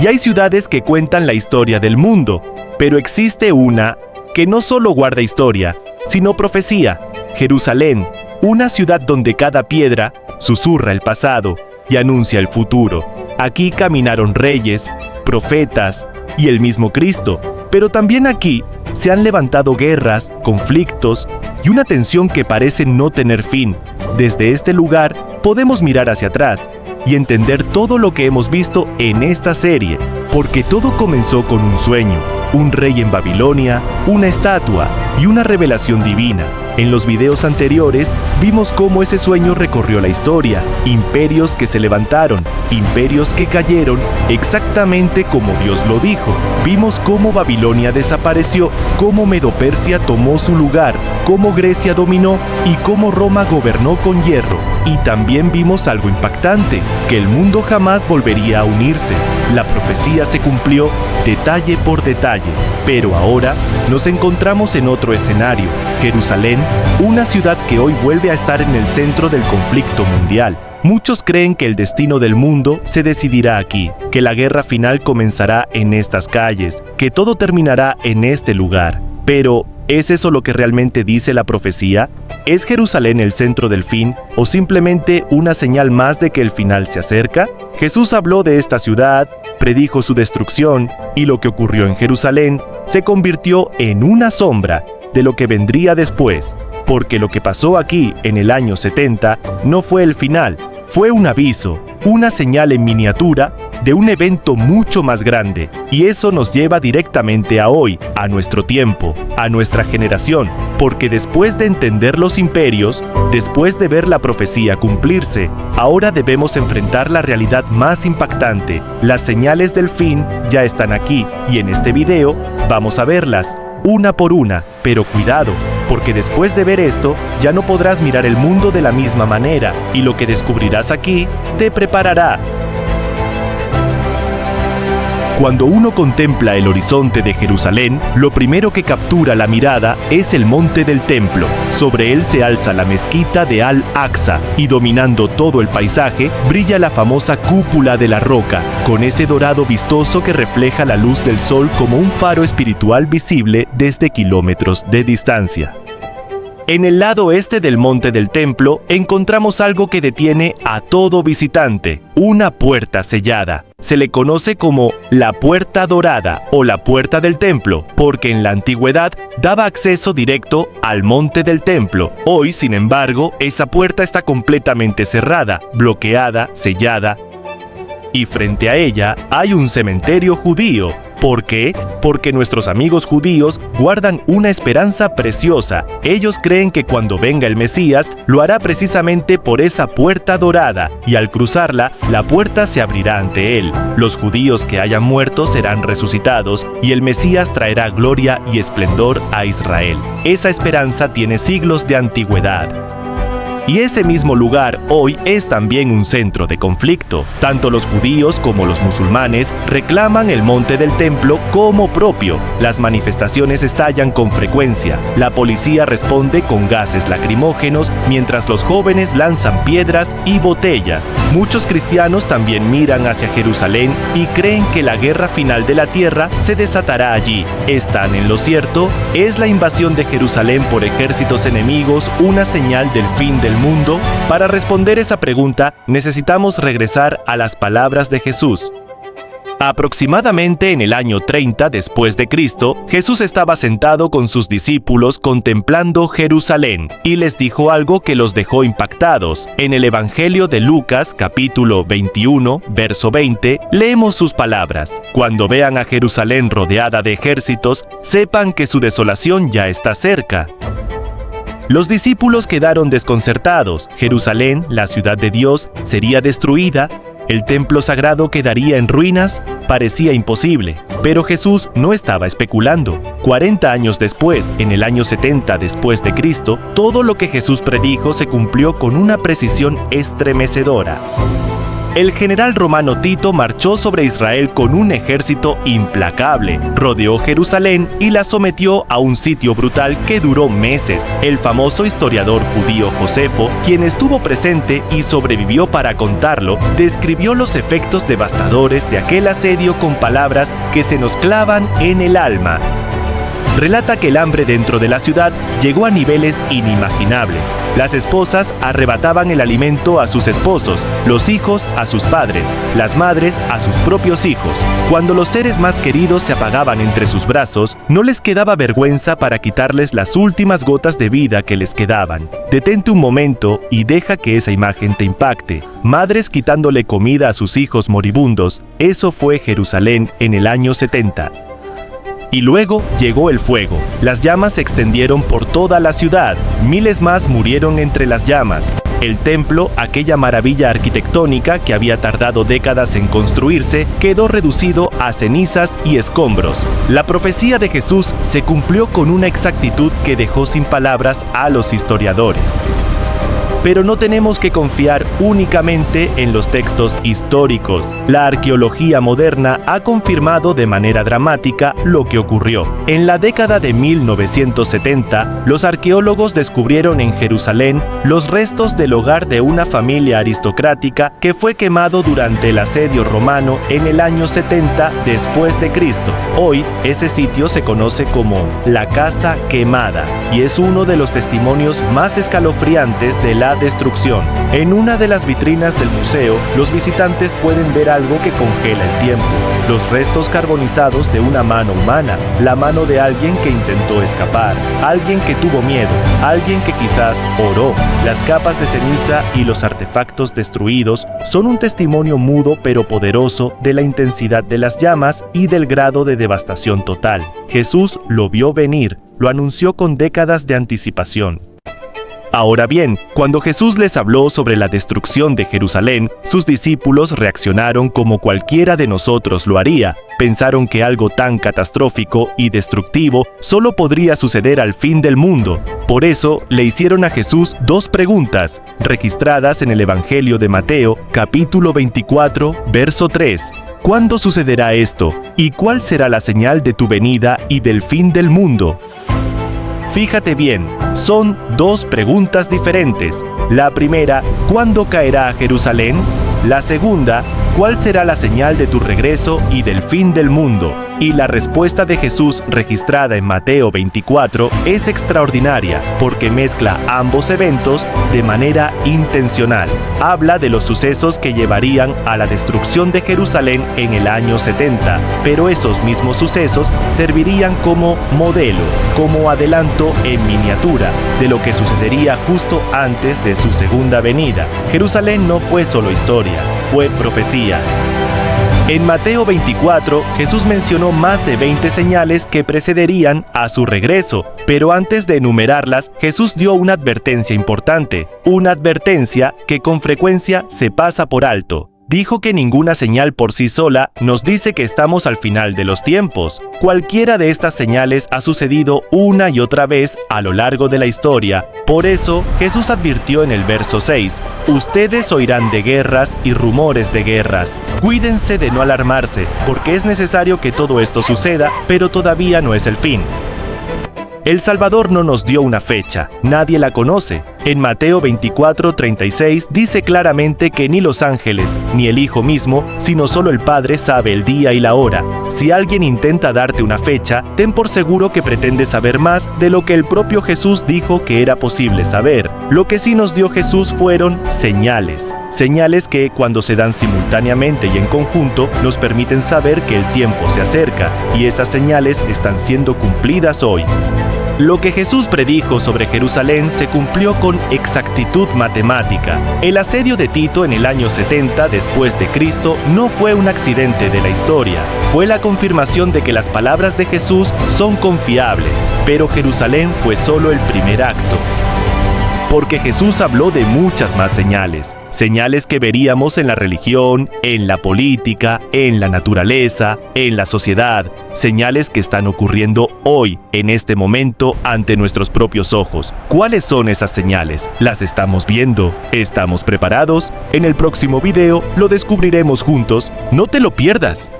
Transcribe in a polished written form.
Y hay ciudades que cuentan la historia del mundo, pero existe una que no solo guarda historia, sino profecía: Jerusalén, una ciudad donde cada piedra susurra el pasado y anuncia el futuro. Aquí caminaron reyes, profetas y el mismo Cristo, pero también aquí se han levantado guerras, conflictos y una tensión que parece no tener fin. Desde este lugar podemos mirar hacia atrás y entender todo lo que hemos visto en esta serie, porque todo comenzó con un sueño, un rey en Babilonia, una estatua y una revelación divina. En los videos anteriores vimos cómo ese sueño recorrió la historia, imperios que se levantaron, imperios que cayeron, exactamente como Dios lo dijo. Vimos cómo Babilonia desapareció, cómo Medo-Persia tomó su lugar, cómo Grecia dominó y cómo Roma gobernó con hierro. Y también vimos algo impactante, que el mundo jamás volvería a unirse. La profecía se cumplió detalle por detalle, pero ahora nos encontramos en otro escenario: Jerusalén, una ciudad que hoy vuelve a estar en el centro del conflicto mundial. Muchos creen que el destino del mundo se decidirá aquí, que la guerra final comenzará en estas calles, que todo terminará en este lugar. Pero, ¿es eso lo que realmente dice la profecía? ¿Es Jerusalén el centro del fin o simplemente una señal más de que el final se acerca? Jesús habló de esta ciudad, predijo su destrucción, y lo que ocurrió en Jerusalén se convirtió en una sombra de lo que vendría después, porque lo que pasó aquí en el año 70 no fue el final, fue un aviso, una señal en miniatura de un evento mucho más grande, y eso nos lleva directamente a hoy, a nuestro tiempo, a nuestra generación, porque después de entender los imperios, después de ver la profecía cumplirse, ahora debemos enfrentar la realidad más impactante. Las señales del fin ya están aquí, y en este video vamos a verlas una por una, pero cuidado, porque después de ver esto, ya no podrás mirar el mundo de la misma manera, y lo que descubrirás aquí te preparará. Cuando uno contempla el horizonte de Jerusalén, lo primero que captura la mirada es el monte del templo. Sobre él se alza la mezquita de Al-Aqsa, y dominando todo el paisaje, brilla la famosa cúpula de la roca, con ese dorado vistoso que refleja la luz del sol como un faro espiritual visible desde kilómetros de distancia. En el lado este del monte del templo encontramos algo que detiene a todo visitante: una puerta sellada. Se le conoce como la Puerta Dorada o la Puerta del Templo, porque en la antigüedad daba acceso directo al monte del templo. Hoy, sin embargo, esa puerta está completamente cerrada, bloqueada, sellada, y frente a ella hay un cementerio judío. ¿Por qué? Porque nuestros amigos judíos guardan una esperanza preciosa. Ellos creen que cuando venga el Mesías, lo hará precisamente por esa puerta dorada, y al cruzarla, la puerta se abrirá ante él. Los judíos que hayan muerto serán resucitados, y el Mesías traerá gloria y esplendor a Israel. Esa esperanza tiene siglos de antigüedad. Y ese mismo lugar hoy es también un centro de conflicto. Tanto los judíos como los musulmanes reclaman el monte del templo como propio. Las manifestaciones estallan con frecuencia. La policía responde con gases lacrimógenos, mientras los jóvenes lanzan piedras y botellas. Muchos cristianos también miran hacia Jerusalén y creen que la guerra final de la tierra se desatará allí. ¿Están en lo cierto? ¿Es la invasión de Jerusalén por ejércitos enemigos una señal del fin del mundo? Para responder esa pregunta, necesitamos regresar a las palabras de Jesús. Aproximadamente en el año 30 después de Cristo, Jesús estaba sentado con sus discípulos contemplando Jerusalén y les dijo algo que los dejó impactados. En el Evangelio de Lucas, capítulo 21, verso 20, leemos sus palabras: Cuando vean a Jerusalén rodeada de ejércitos, sepan que su desolación ya está cerca. Los discípulos quedaron desconcertados. Jerusalén, la ciudad de Dios, sería destruida. El templo sagrado quedaría en ruinas. Parecía imposible. Pero Jesús no estaba especulando. 40 años después, en el año 70 después de Cristo, todo lo que Jesús predijo se cumplió con una precisión estremecedora. El general romano Tito marchó sobre Israel con un ejército implacable, rodeó Jerusalén y la sometió a un sitio brutal que duró meses. El famoso historiador judío Josefo, quien estuvo presente y sobrevivió para contarlo, describió los efectos devastadores de aquel asedio con palabras que se nos clavan en el alma. Relata que el hambre dentro de la ciudad llegó a niveles inimaginables. Las esposas arrebataban el alimento a sus esposos, los hijos a sus padres, las madres a sus propios hijos. Cuando los seres más queridos se apagaban entre sus brazos, no les quedaba vergüenza para quitarles las últimas gotas de vida que les quedaban. Detente un momento y deja que esa imagen te impacte. Madres quitándole comida a sus hijos moribundos, eso fue Jerusalén en el año 70. Y luego llegó el fuego. Las llamas se extendieron por toda la ciudad. Miles más murieron entre las llamas. El templo, aquella maravilla arquitectónica que había tardado décadas en construirse, quedó reducido a cenizas y escombros. La profecía de Jesús se cumplió con una exactitud que dejó sin palabras a los historiadores. Pero no tenemos que confiar únicamente en los textos históricos. La arqueología moderna ha confirmado de manera dramática lo que ocurrió. En la década de 1970, los arqueólogos descubrieron en Jerusalén los restos del hogar de una familia aristocrática que fue quemado durante el asedio romano en el año 70 después de Cristo. Hoy, ese sitio se conoce como la Casa Quemada y es uno de los testimonios más escalofriantes de la destrucción. En una de las vitrinas del museo, los visitantes pueden ver algo que congela el tiempo: los restos carbonizados de una mano humana, la mano de alguien que intentó escapar, alguien que tuvo miedo, alguien que quizás oró. Las capas de ceniza y los artefactos destruidos son un testimonio mudo pero poderoso de la intensidad de las llamas y del grado de devastación total. Jesús lo vio venir, lo anunció con décadas de anticipación. Ahora bien, cuando Jesús les habló sobre la destrucción de Jerusalén, sus discípulos reaccionaron como cualquiera de nosotros lo haría. Pensaron que algo tan catastrófico y destructivo solo podría suceder al fin del mundo. Por eso le hicieron a Jesús dos preguntas, registradas en el Evangelio de Mateo, capítulo 24, verso 3. ¿Cuándo sucederá esto? ¿Y cuál será la señal de tu venida y del fin del mundo? Fíjate bien, son dos preguntas diferentes. La primera, ¿cuándo caerá Jerusalén? La segunda, ¿cuál será la señal de tu regreso y del fin del mundo? Y la respuesta de Jesús, registrada en Mateo 24, es extraordinaria porque mezcla ambos eventos de manera intencional. Habla de los sucesos que llevarían a la destrucción de Jerusalén en el año 70, pero esos mismos sucesos servirían como modelo, como adelanto en miniatura de lo que sucedería justo antes de su segunda venida. Jerusalén no fue solo historia, fue profecía. En Mateo 24, Jesús mencionó más de 20 señales que precederían a su regreso, pero antes de enumerarlas, Jesús dio una advertencia importante, una advertencia que con frecuencia se pasa por alto. Dijo que ninguna señal por sí sola nos dice que estamos al final de los tiempos. Cualquiera de estas señales ha sucedido una y otra vez a lo largo de la historia. Por eso, Jesús advirtió en el verso 6, «Ustedes oirán de guerras y rumores de guerras. Cuídense de no alarmarse, porque es necesario que todo esto suceda, pero todavía no es el fin». El Salvador no nos dio una fecha, nadie la conoce. En Mateo 24:36 dice claramente que ni los ángeles, ni el Hijo mismo, sino solo el Padre sabe el día y la hora. Si alguien intenta darte una fecha, ten por seguro que pretende saber más de lo que el propio Jesús dijo que era posible saber. Lo que sí nos dio Jesús fueron señales. Señales que, cuando se dan simultáneamente y en conjunto, nos permiten saber que el tiempo se acerca, y esas señales están siendo cumplidas hoy. Lo que Jesús predijo sobre Jerusalén se cumplió con exactitud matemática. El asedio de Tito en el año 70 después de Cristo no fue un accidente de la historia, fue la confirmación de que las palabras de Jesús son confiables, pero Jerusalén fue solo el primer acto. Porque Jesús habló de muchas más señales. señales que veríamos en la religión, en la política, en la naturaleza, en la sociedad, señales que están ocurriendo hoy, en este momento, ante nuestros propios ojos. ¿Cuáles son esas señales? ¿Las estamos viendo? ¿Estamos preparados? En el próximo video lo descubriremos juntos. ¡No te lo pierdas!